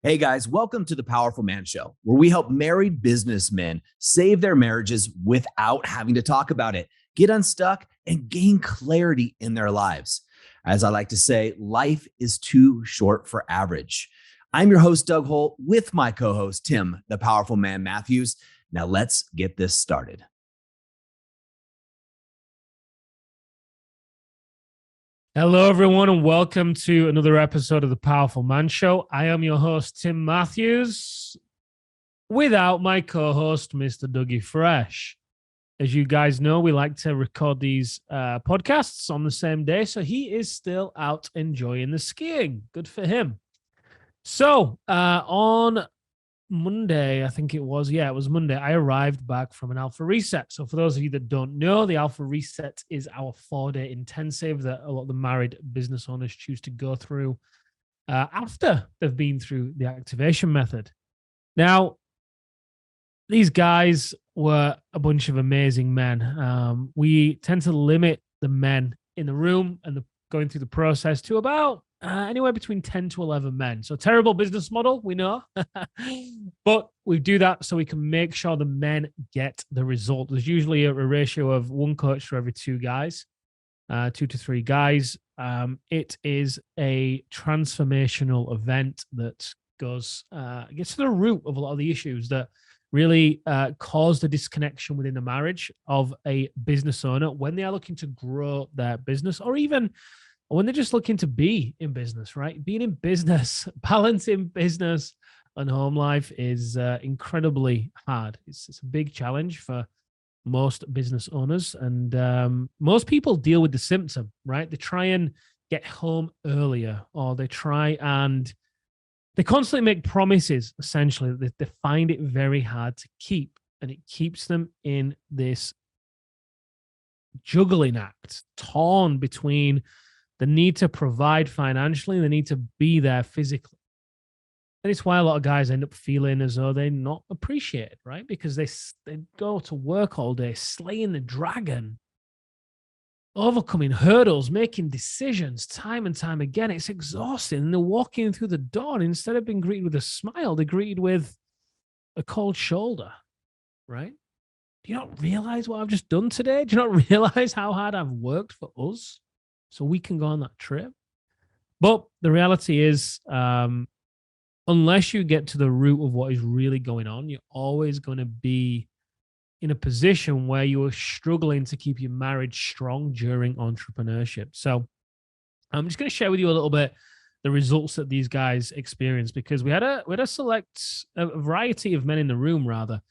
Hey guys, welcome to the Powerful Man Show, where we help married businessmen save their marriages without having to talk about it, get unstuck, and gain clarity in their lives. As I like to say, life is too short for average. I'm your host, Doug Holt, with my co host, Tim, the Powerful Man Matthews. Now let's get this started. Hello, everyone, and welcome to another episode of the Powerful Man Show. I am your host, Tim Matthews, without my co-host, Mr. Dougie Fresh. As you guys know, we like to record these podcasts on the same day, so he is still out enjoying the skiing. Good for him. So, on Monday, I think it was. Yeah, it was Monday. I arrived back from an Alpha Reset. So for those of you that don't know, the Alpha Reset is our 4-day intensive that a lot of the married business owners choose to go through after they've been through the activation method. Now, these guys were a bunch of amazing men. We tend to limit the men in the room and going through the process to about anywhere between 10 to 11 men. So terrible business model, we know. But we do that so we can make sure the men get the result. There's usually a ratio of one coach for every two guys, 2 to 3 guys. It is a transformational event that gets to the root of a lot of the issues that really cause the disconnection within the marriage of a business owner when they are looking to grow their business, or even when they're just looking to be in business, right? Being in business, balancing business and home life is incredibly hard. It's a big challenge for most business owners. And most people deal with the symptom, right? They try and get home earlier, or they constantly make promises, essentially, that they find it very hard to keep. And it keeps them in this juggling act, torn between the need to provide financially and the need to be there physically. And it's why a lot of guys end up feeling as though they're not appreciated, right? Because they go to work all day, slaying the dragon, overcoming hurdles, making decisions time and time again. It's exhausting. And they're walking through the door, and instead of being greeted with a smile, they're greeted with a cold shoulder, right? Do you not realize what I've just done today? Do you not realize how hard I've worked for us so we can go on that trip? But the reality is, unless you get to the root of what is really going on, you're always going to be in a position where you are struggling to keep your marriage strong during entrepreneurship. So I'm just going to share with you a little bit the results that these guys experienced, because we had a variety of men in the room, rather.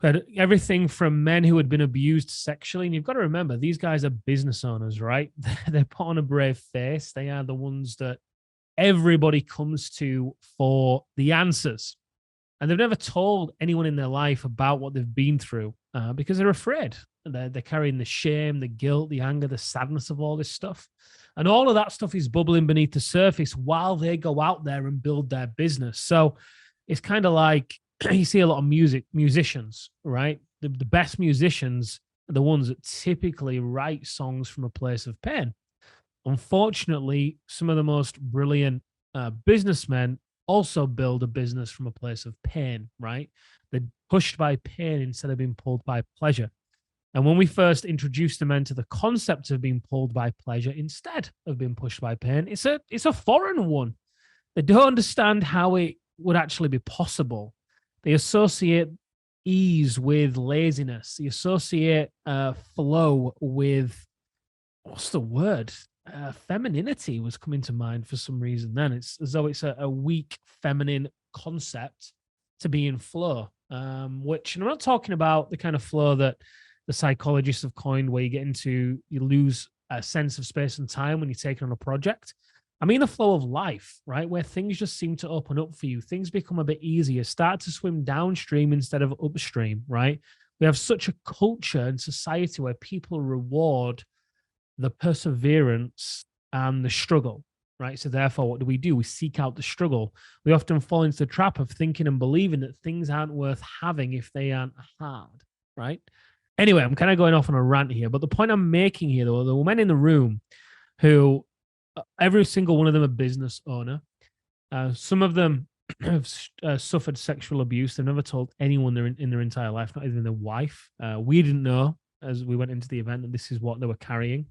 We had everything from men who had been abused sexually. And you've got to remember, these guys are business owners, right? They put on a brave face. They are the ones that everybody comes to for the answers. And they've never told anyone in their life about what they've been through because they're afraid. They're carrying the shame, the guilt, the anger, the sadness of all this stuff. And all of that stuff is bubbling beneath the surface while they go out there and build their business. So it's kind of like you see a lot of musicians, right? The best musicians are the ones that typically write songs from a place of pain. Unfortunately, some of the most brilliant businessmen also build a business from a place of pain, right? They're pushed by pain instead of being pulled by pleasure. And when we first introduced the men to the concept of being pulled by pleasure instead of being pushed by pain, it's a foreign one. They don't understand how it would actually be possible. They associate ease with laziness. They associate flow with, what's the word? Femininity was coming to mind for some reason. Then it's as though it's a weak feminine concept to be in flow, which, and I'm not talking about the kind of flow that the psychologists have coined, where you lose a sense of space and time when you're taking on a project. I mean the flow of life, right? Where things just seem to open up for you. Things become a bit easier, start to swim downstream instead of upstream, right? We have such a culture and society where people reward the perseverance and the struggle, right? So therefore, what do? We seek out the struggle. We often fall into the trap of thinking and believing that things aren't worth having if they aren't hard, right? Anyway, I'm kind of going off on a rant here, but the point I'm making here, though, the men in the room who every single one of them a business owner. Some of them have suffered sexual abuse. They've never told anyone in their entire life, not even their wife. We didn't know as we went into the event that this is what they were carrying.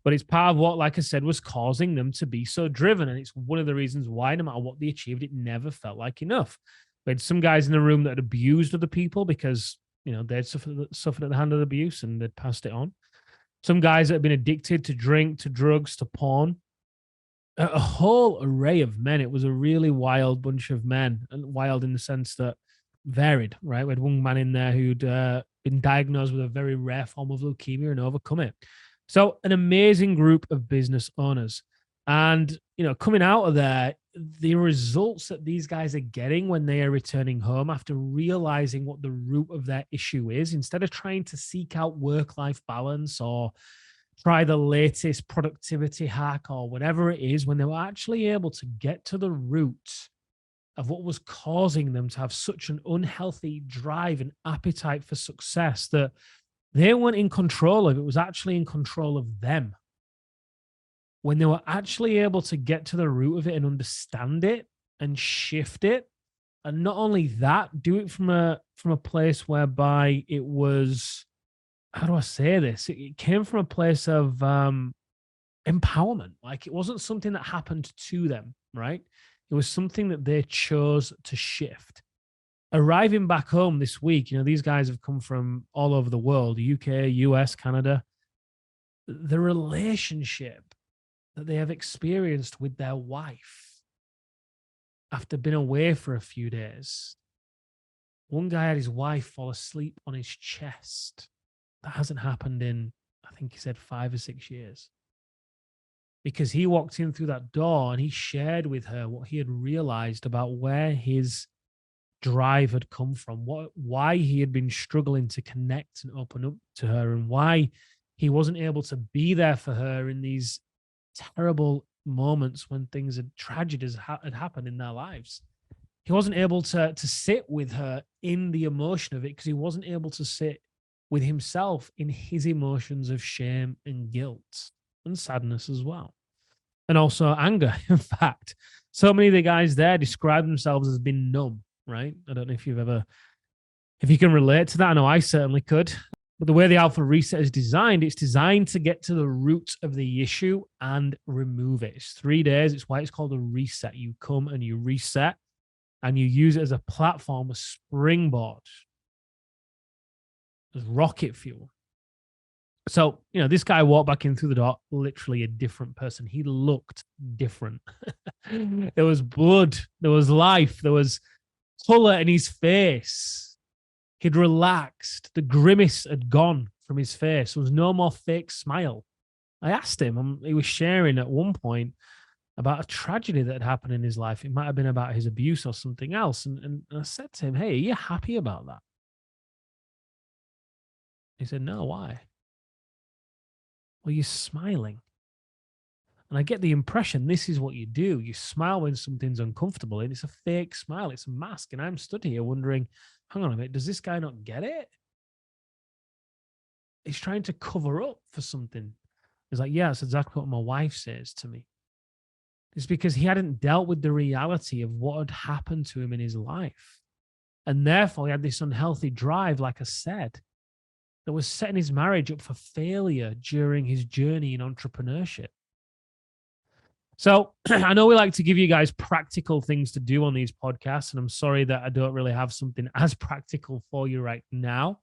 But it's part of what, like I said, was causing them to be so driven. And it's one of the reasons why, no matter what they achieved, it never felt enough. We had some guys in the room that had abused other people because, they'd suffered at the hand of abuse and they'd passed it on. Some guys that had been addicted to drink, to drugs, to porn. A whole array of men. It was a really wild bunch of men, and wild in the sense that varied, right? We had one man in there who'd been diagnosed with a very rare form of leukemia and overcome it. So an amazing group of business owners. And, coming out of there, the results that these guys are getting when they are returning home after realizing what the root of their issue is, instead of trying to seek out work-life balance or try the latest productivity hack or whatever it is, when they were actually able to get to the root of what was causing them to have such an unhealthy drive and appetite for success that they weren't in control of. It was actually in control of them. When they were actually able to get to the root of it and understand it and shift it, and not only that, do it from a place whereby it was, how do I say this? It came from a place of empowerment. Like, it wasn't something that happened to them, right? It was something that they chose to shift. Arriving back home this week, these guys have come from all over the world, UK, US, Canada. The relationship that they have experienced with their wife after being away for a few days. One guy had his wife fall asleep on his chest. That hasn't happened in, I think he said, 5 or 6 years. Because he walked in through that door and he shared with her what he had realized about where his drive had come from, why he had been struggling to connect and open up to her, and why he wasn't able to be there for her in these terrible moments when things had tragedies had happened in their lives. He wasn't able to sit with her in the emotion of it because he wasn't able to sit with himself in his emotions of shame and guilt and sadness as well. And also anger. In fact, so many of the guys there describe themselves as being numb, right? I don't know if you can relate to that. I know I certainly could. But the way the Alpha Reset is designed, it's designed to get to the root of the issue and remove it. It's 3 days. It's why it's called a reset. You come and you reset and you use it as a platform, a springboard, as rocket fuel. So, this guy walked back in through the door, literally a different person. He looked different. There was blood, there was life, there was color in his face. He'd relaxed. The grimace had gone from his face. There was no more fake smile. I asked him, he was sharing at one point about a tragedy that had happened in his life. It might have been about his abuse or something else. And I said to him, hey, are you happy about that? He said, no, why? Well, you're smiling. And I get the impression this is what you do. You smile when something's uncomfortable, and it's a fake smile. It's a mask. And I'm stood here wondering, hang on a minute, does this guy not get it? He's trying to cover up for something. He's like, yeah, that's exactly what my wife says to me. It's because he hadn't dealt with the reality of what had happened to him in his life. And therefore, he had this unhealthy drive, like I said, that was setting his marriage up for failure during his journey in entrepreneurship. So I know we like to give you guys practical things to do on these podcasts, and I'm sorry that I don't really have something as practical for you right now.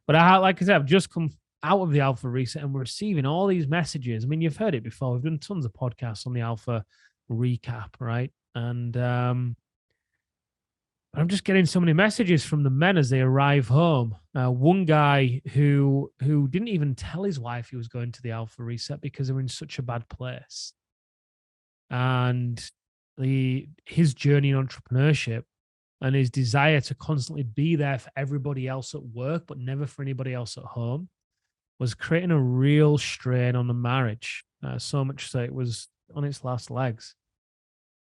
But like I said, I've just come out of the Alpha Reset and we're receiving all these messages. I mean, you've heard it before. We've done tons of podcasts on the Alpha Recap, right? And I'm just getting so many messages from the men as they arrive home. One guy who didn't even tell his wife he was going to the Alpha Reset because they were in such a bad place. And his journey in entrepreneurship and his desire to constantly be there for everybody else at work, but never for anybody else at home, was creating a real strain on the marriage. So much so it was on its last legs.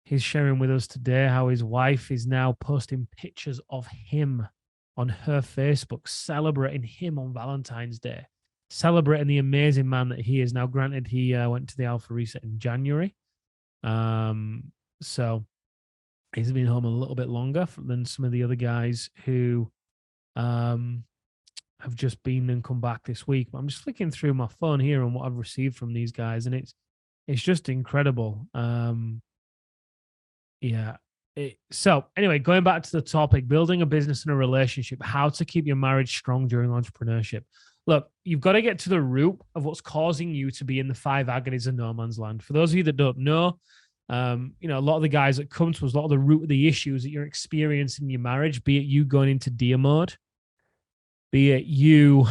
He's sharing with us today how his wife is now posting pictures of him on her Facebook, celebrating him on Valentine's Day, celebrating the amazing man that he is. Now, granted, he went to the Alpha Reset in January. So He's been home a little bit longer than some of the other guys who um, have just been and come back this week. But I'm just flicking through my phone here and what I've received from these guys, and it's just incredible. Yeah. So anyway, going back to the topic, building a business and a relationship, how to keep your marriage strong during entrepreneurship. Look, you've got to get to the root of what's causing you to be in the 5 agonies of no man's land. For those of you that don't know, a lot of the guys that come to us, a lot of the root of the issues that you're experiencing in your marriage, be it you going into deer mode, be it you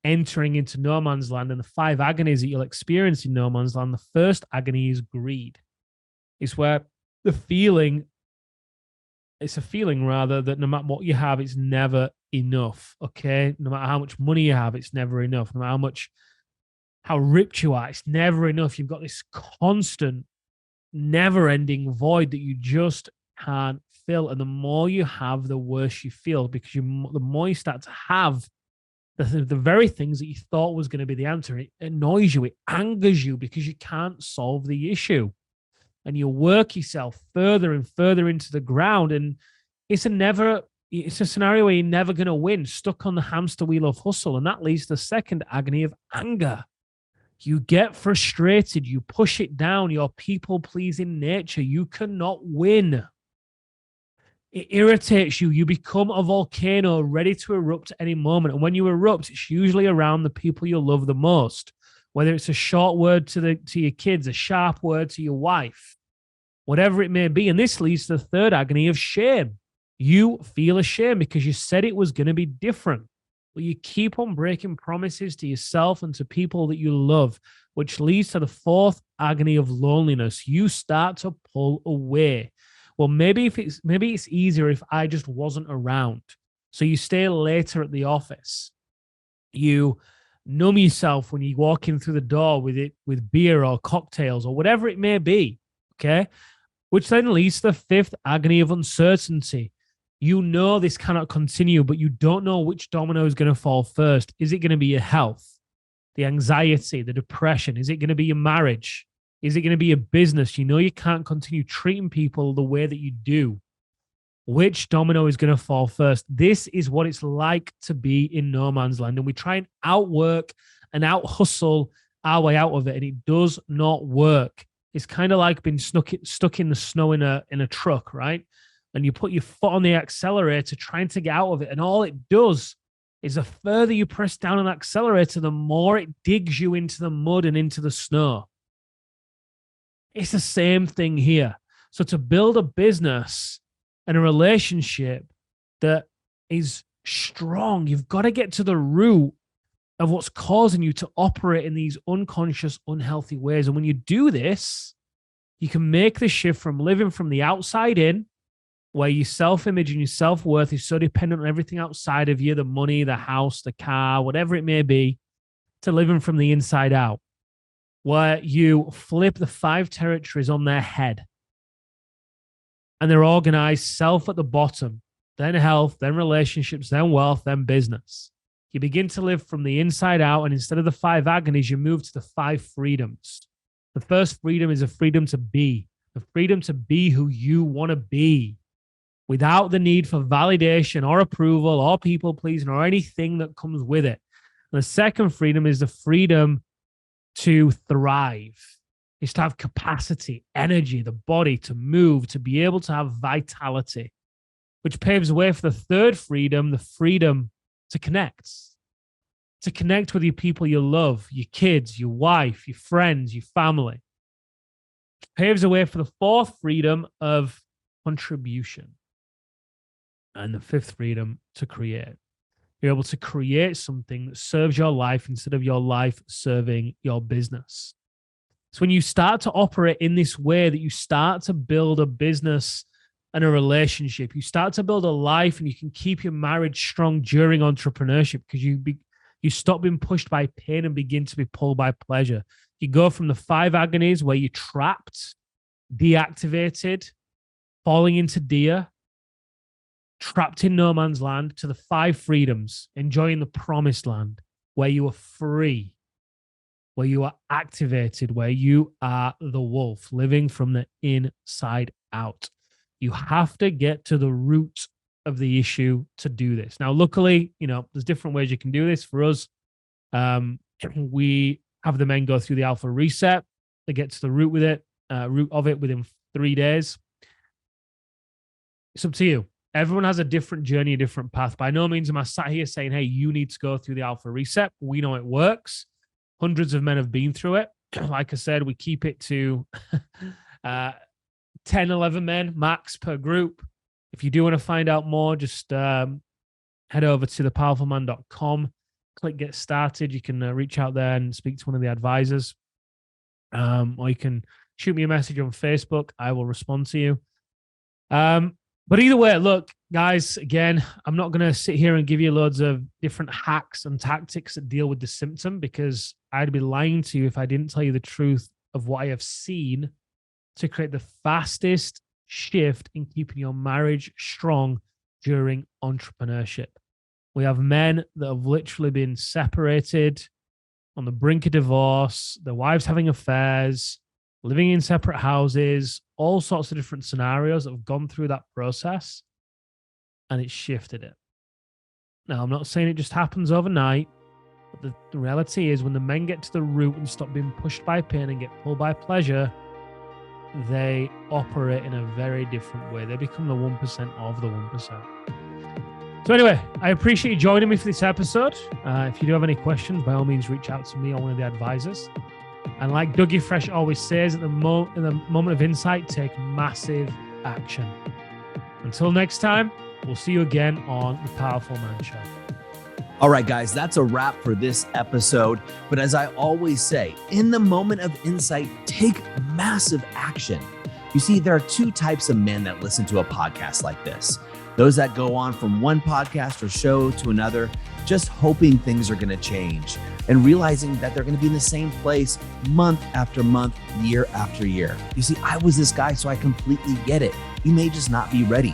entering into no man's land, and the 5 agonies that you'll experience in no man's land. The first agony is greed. It's where it's a feeling rather that no matter what you have, it's never enough. Okay. No matter how much money you have, it's never enough. No matter how ripped you are, it's never enough. You've got this constant, never ending void that you just can't fill. And the more you have, the worse you feel, because the more you start to have the very things that you thought was going to be the answer, it annoys you, it angers you because you can't solve the issue. And you work yourself further and further into the ground. And it's a scenario where you're never going to win, stuck on the hamster wheel of hustle. And that leads to the second agony of anger. You get frustrated, you push it down, your people-pleasing nature, you cannot win. It irritates you. You become a volcano ready to erupt at any moment. And when you erupt, it's usually around the people you love the most. Whether it's a short word to your kids, a sharp word to your wife, whatever it may be. And this leads to the third agony of shame. You feel ashamed because you said it was going to be different. But you keep on breaking promises to yourself and to people that you love, which leads to the fourth agony of loneliness. You start to pull away. Well, maybe it's easier if I just wasn't around. So you stay later at the office. You numb yourself when you walk in through the door with beer or cocktails or whatever it may be. Okay. Which then leads to the fifth agony of uncertainty. You know this cannot continue, but you don't know which domino is going to fall first. Is it going to be your health, the anxiety, the depression? Is it going to be your marriage? Is it going to be your business? You know you can't continue treating people the way that you do. Which domino is going to fall first? This is what it's like to be in no man's land. And we try and outwork and out-hustle our way out of it, and it does not work. It's kind of like being stuck in the snow in a truck, right? And you put your foot on the accelerator trying to get out of it. And all it does is the further you press down on the accelerator, the more it digs you into the mud and into the snow. It's the same thing here. So to build a business and a relationship that is strong, you've got to get to the root of what's causing you to operate in these unconscious, unhealthy ways. And when you do this, you can make the shift from living from the outside in, where your self-image and your self-worth is so dependent on everything outside of you, the money, the house, the car, whatever it may be, to living from the inside out, where you flip the 5 territories on their head. And they're organized: self at the bottom, then health, then relationships, then wealth, then business. You begin to live from the inside out, and instead of the 5 agonies, you move to the 5 freedoms. The first freedom is a freedom to be, the freedom to be who you want to be, without the need for validation or approval or people pleasing or anything that comes with it. And the second freedom is the freedom to thrive. It's to have capacity, energy, the body to move, to be able to have vitality, which paves the way for the third freedom, the freedom to connect with your people you love, your kids, your wife, your friends, your family. It paves the way for the fourth freedom of contribution. And the fifth freedom to create. You're able to create something that serves your life instead of your life serving your business. So when you start to operate in this way, that you start to build a business and a relationship, you start to build a life, and you can keep your marriage strong during entrepreneurship, because you stop being pushed by pain and begin to be pulled by pleasure. You go from the 5 agonies where you're trapped, deactivated, falling into deer, trapped in no man's land, to the 5 freedoms, enjoying the promised land, where you are free, where you are activated, where you are the wolf, living from the inside out. You have to get to the root of the issue to do this. Now, luckily, there's different ways you can do this. For us, we have the men go through the alpha reset. They get to the root of it within 3 days. It's up to you. Everyone has a different journey, a different path. By no means am I sat here saying, hey, you need to go through the alpha reset. We know it works. Hundreds of men have been through it. Like I said, we keep it to 10, 11 men max per group. If you do want to find out more, just head over to thepowerfulman.com, click get started. You can reach out there and speak to one of the advisors. Or you can shoot me a message on Facebook. I will respond to you. But either way, look, guys, again, I'm not going to sit here and give you loads of different hacks and tactics that deal with the symptom, because I'd be lying to you if I didn't tell you the truth of what I have seen to create the fastest shift in keeping your marriage strong during entrepreneurship. We have men that have literally been separated, on the brink of divorce, their wives having affairs, living in separate houses, all sorts of different scenarios that have gone through that process, and it's shifted it. Now, I'm not saying it just happens overnight, but the reality is when the men get to the root and stop being pushed by pain and get pulled by pleasure, they operate in a very different way. They become the 1% of the 1%. So anyway, I appreciate you joining me for this episode. If you do have any questions, by all means, reach out to me or one of the advisors. And like Dougie Fresh always says, in the moment of insight, take massive action. Until next time, we'll see you again on The Powerful Man Show. All right, guys, that's a wrap for this episode. But as I always say, in the moment of insight, take massive action. You see, there are two types of men that listen to a podcast like this. Those that go on from one podcast or show to another, just hoping things are going to change and realizing that they're going to be in the same place month after month, year after year. You see, I was this guy, so I completely get it. You may just not be ready.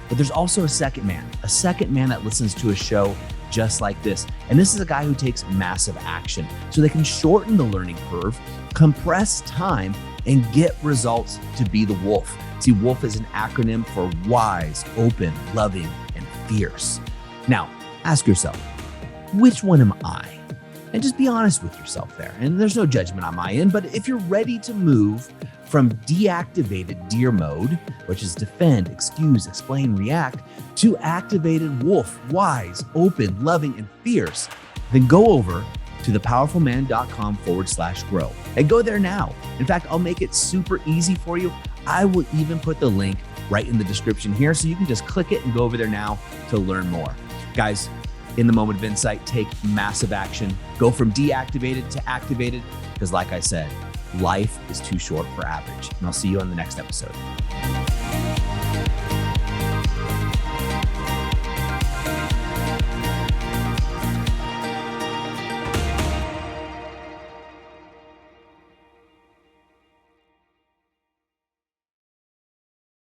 But there's also a second man that listens to a show just like this. And this is a guy who takes massive action so they can shorten the learning curve, compress time, and get results to be the wolf. See, wolf is an acronym for wise, open, loving, and fierce. Now, ask yourself, which one am I? And just be honest with yourself there. And there's no judgment on my end, but if you're ready to move from deactivated deer mode, which is defend, excuse, explain, react, to activated wolf, wise, open, loving, and fierce, then go over to thepowerfulman.com/grow and go there now. In fact, I'll make it super easy for you. I will even put the link right in the description here, so you can just click it and go over there now to learn more. Guys, in the moment of insight, take massive action. Go from deactivated to activated, because like I said, life is too short for average. And I'll see you on the next episode.